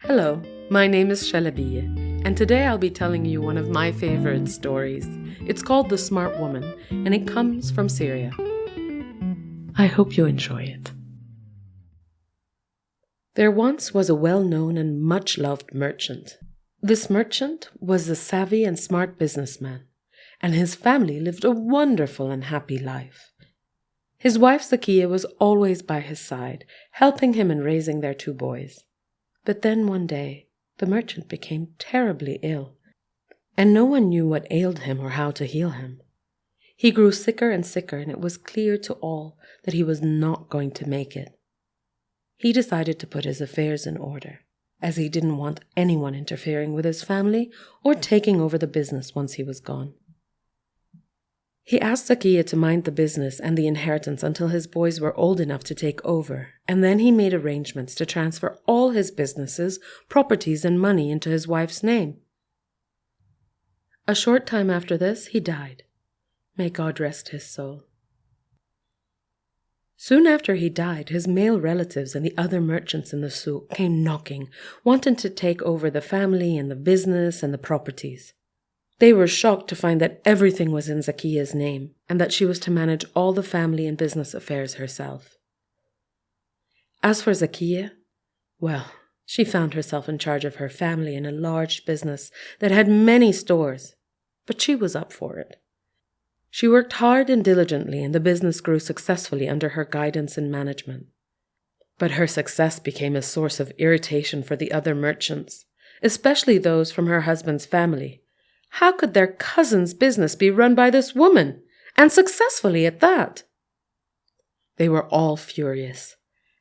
Hello, my name is Shalabieh, and today I'll be telling you one of my favorite stories. It's called The Smart Woman, and it comes from Syria. I hope you enjoy it. There once was a well-known and much-loved merchant. This merchant was a savvy and smart businessman, and his family lived a wonderful and happy life. His wife Zakia was always by his side, helping him in raising their 2 boys. But then one day, the merchant became terribly ill, and no one knew what ailed him or how to heal him. He grew sicker and sicker, and it was clear to all that he was not going to make it. He decided to put his affairs in order, as he didn't want anyone interfering with his family or taking over the business once he was gone. He asked Zakia to mind the business and the inheritance until his boys were old enough to take over, and then he made arrangements to transfer all his businesses, properties, and money into his wife's name. A short time after this, he died. May God rest his soul. Soon after he died, his male relatives and the other merchants in the souk came knocking, wanting to take over the family and the business and the properties. They were shocked to find that everything was in Zakia's name and that she was to manage all the family and business affairs herself. As for Zakia, well, she found herself in charge of her family in a large business that had many stores, but she was up for it. She worked hard and diligently, and the business grew successfully under her guidance and management. But her success became a source of irritation for the other merchants, especially those from her husband's family. How could their cousin's business be run by this woman, and successfully at that? They were all furious,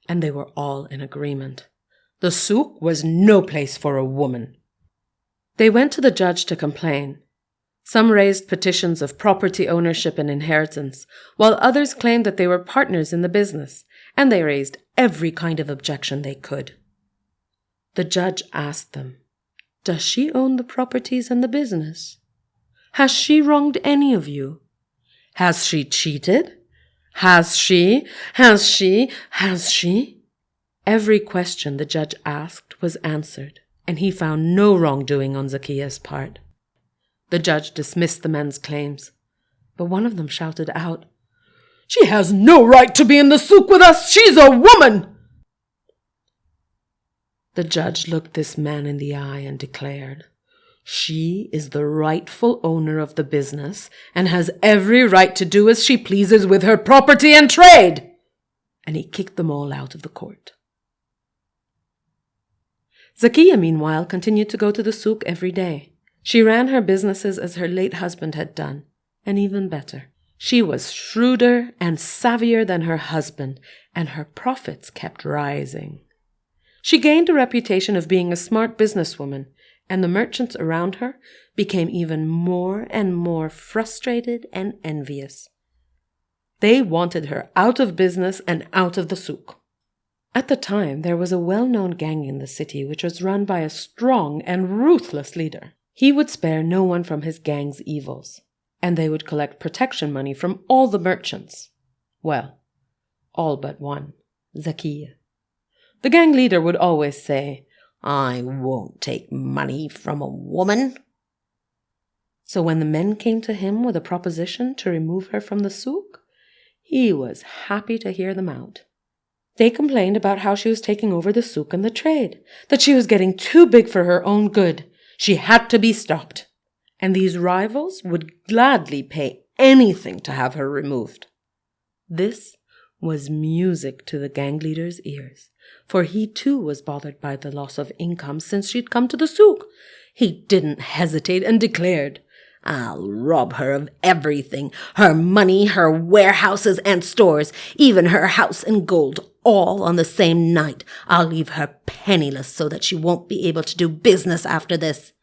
and they were all in agreement. The souk was no place for a woman. They went to the judge to complain. Some raised petitions of property ownership and inheritance, while others claimed that they were partners in the business, and they raised every kind of objection they could. The judge asked them, "Does she own the properties and the business? Has she wronged any of you? Has she cheated? Has she? Every question the judge asked was answered, and he found no wrongdoing on Zakia's part. The judge dismissed the men's claims, but one of them shouted out, "She has no right to be in the souk with us! She's a woman!" The judge looked this man in the eye and declared, "She is the rightful owner of the business and has every right to do as she pleases with her property and trade." And he kicked them all out of the court. Zakia, meanwhile, continued to go to the souk every day. She ran her businesses as her late husband had done, and even better. She was shrewder and savvier than her husband, and her profits kept rising. She gained a reputation of being a smart businesswoman, and the merchants around her became even more and more frustrated and envious. They wanted her out of business and out of the souk. At the time, there was a well-known gang in the city which was run by a strong and ruthless leader. He would spare no one from his gang's evils, and they would collect protection money from all the merchants. Well, all but one, Zakia. The gang leader would always say, "I won't take money from a woman." So when the men came to him with a proposition to remove her from the souk, he was happy to hear them out. They complained about how she was taking over the souk and the trade, that she was getting too big for her own good. She had to be stopped, and these rivals would gladly pay anything to have her removed. This was music to the gang leader's ears, for he too was bothered by the loss of income since she'd come to the souk. He didn't hesitate and declared, "I'll rob her of everything, her money, her warehouses and stores, even her house and gold, all on the same night. I'll leave her penniless so that she won't be able to do business after this.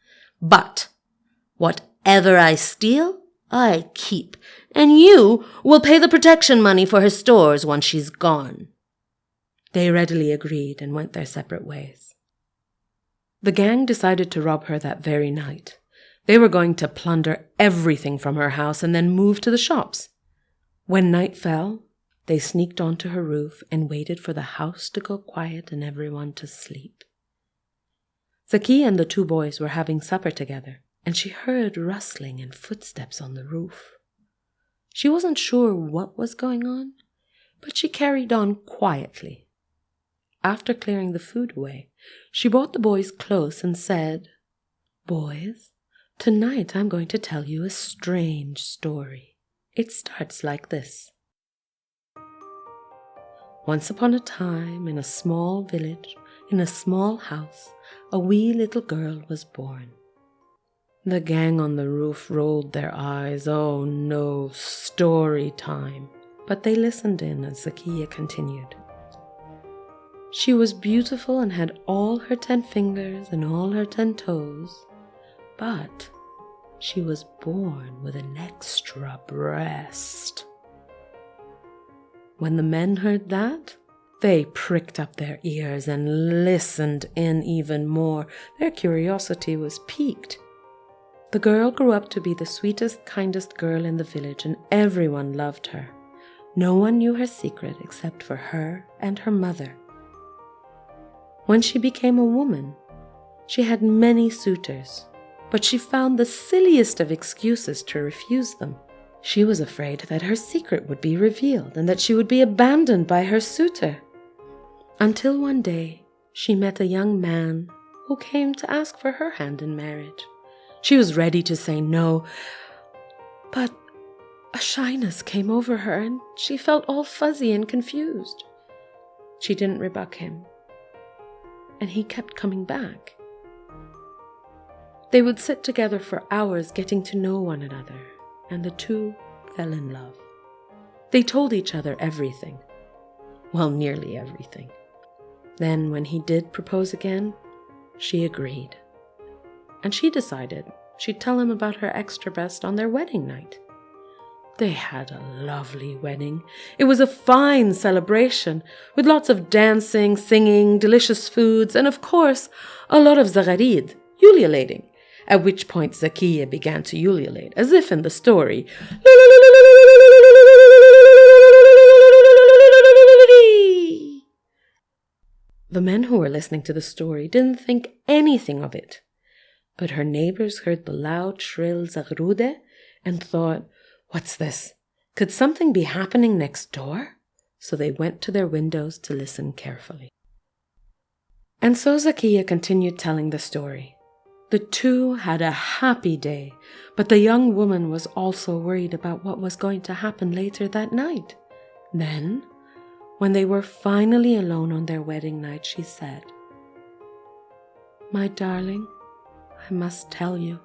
But whatever I steal, I keep, and you will pay the protection money for her stores once she's gone." They readily agreed and went their separate ways. The gang decided to rob her that very night. They were going to plunder everything from her house and then move to the shops. When night fell, They sneaked onto her roof and waited for the house to go quiet and everyone to sleep. Zakia and the two boys were having supper together, and she heard rustling and footsteps on the roof. She wasn't sure what was going on, but she carried on quietly. After clearing the food away, she brought the boys close and said, "Boys, tonight I'm going to tell you a strange story. It starts like this. Once upon a time, in a small village, in a small house, a wee little girl was born." The gang on the roof rolled their eyes. Oh no, story time. But they listened in as Zakia continued. She was beautiful and had all her 10 fingers and all her 10 toes, but she was born with an extra breast. When the men heard that, they pricked up their ears and listened in even more. Their curiosity was piqued. The girl grew up to be the sweetest, kindest girl in the village, and everyone loved her. No one knew her secret except for her and her mother. When she became a woman, she had many suitors, but she found the silliest of excuses to refuse them. She was afraid that her secret would be revealed and that she would be abandoned by her suitor. Until one day, she met a young man who came to ask for her hand in marriage. She was ready to say no, but a shyness came over her and she felt all fuzzy and confused. She didn't rebuke him, and he kept coming back. They would sit together for hours getting to know one another, and the two fell in love. They told each other everything. Well, nearly everything. Then, when he did propose again, she agreed. And she decided she'd tell him about her extra breast on their wedding night. They had a lovely wedding. It was a fine celebration, with lots of dancing, singing, delicious foods, and of course, a lot of zagharid, ululating, at which point Zakia began to ululate, as if in the story. The men who were listening to the story didn't think anything of it, but her neighbors heard the loud, shrill zagrude and thought, "What's this? Could something be happening next door?" So they went to their windows to listen carefully. And so Zakia continued telling the story. The two had a happy day, but the young woman was also worried about what was going to happen later that night. Then, when they were finally alone on their wedding night, she said, "My darling, I must tell you.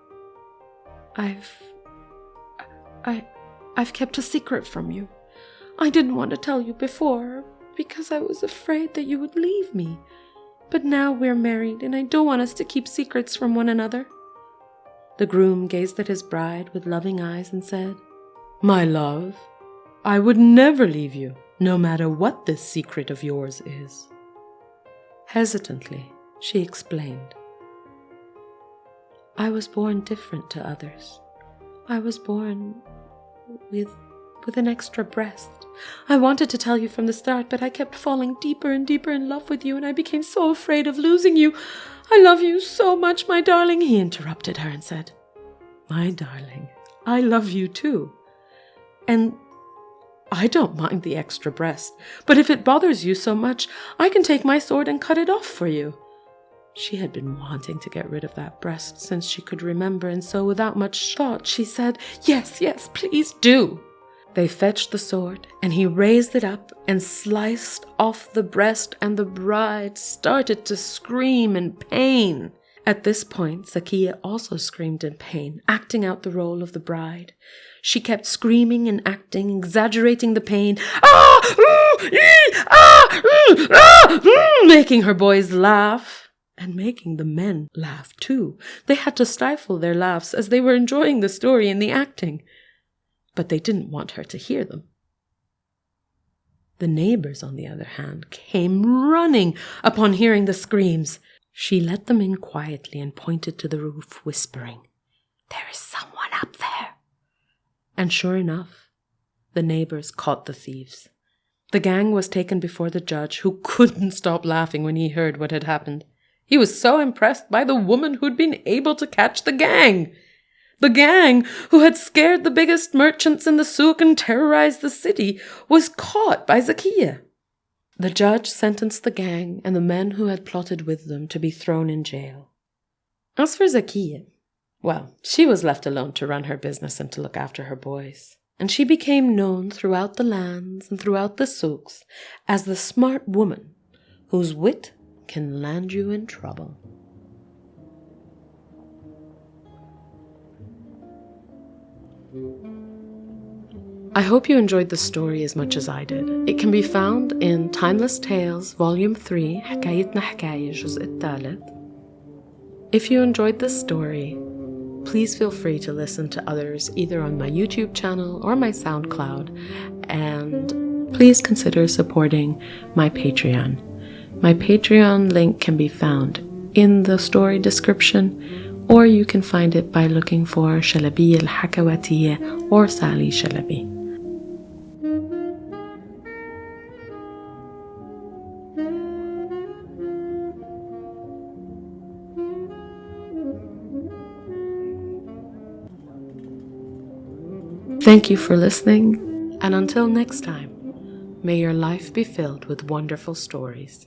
I've kept a secret from you. I didn't want to tell you before because I was afraid that you would leave me. But now we're married and I don't want us to keep secrets from one another." The groom gazed at his bride with loving eyes and said, "My love, I would never leave you, no matter what this secret of yours is." Hesitantly, she explained, "I was born different to others. I was born with an extra breast. I wanted to tell you from the start, but I kept falling deeper and deeper in love with you, and I became so afraid of losing you. I love you so much, my darling," he interrupted her and said, "My darling, I love you too. And I don't mind the extra breast, but if it bothers you so much, I can take my sword and cut it off for you." She had been wanting to get rid of that breast since she could remember, and so without much thought she said, Yes, please do." They fetched the sword, and he raised it up and sliced off the breast, and the bride started to scream in pain. At this point, Zakia also screamed in pain, acting out the role of the bride. She kept screaming and acting, exaggerating the pain, making her boys laugh. And making the men laugh too. They had to stifle their laughs as they were enjoying the story and the acting. But they didn't want her to hear them. The neighbors, on the other hand, came running upon hearing the screams. She let them in quietly and pointed to the roof, whispering, "There is someone up there." And sure enough, the neighbors caught the thieves. The gang was taken before the judge, who couldn't stop laughing when he heard what had happened. He was so impressed by the woman who'd been able to catch the gang. The gang, who had scared the biggest merchants in the souk and terrorized the city, was caught by Zakia. The judge sentenced the gang and the men who had plotted with them to be thrown in jail. As for Zakia, well, she was left alone to run her business and to look after her boys. And she became known throughout the lands and throughout the souks as the smart woman whose wit can land you in trouble. I hope you enjoyed the story as much as I did. It can be found in Timeless Tales, Volume 3, حكايتنا حكاية الجزء الثالث. If you enjoyed this story, please feel free to listen to others either on my YouTube channel or my SoundCloud, and please consider supporting my Patreon. My Patreon link can be found in the story description, or you can find it by looking for Shalabieh Al Hakawatieh or Sally Shalabieh. Thank you for listening, and until next time, may your life be filled with wonderful stories.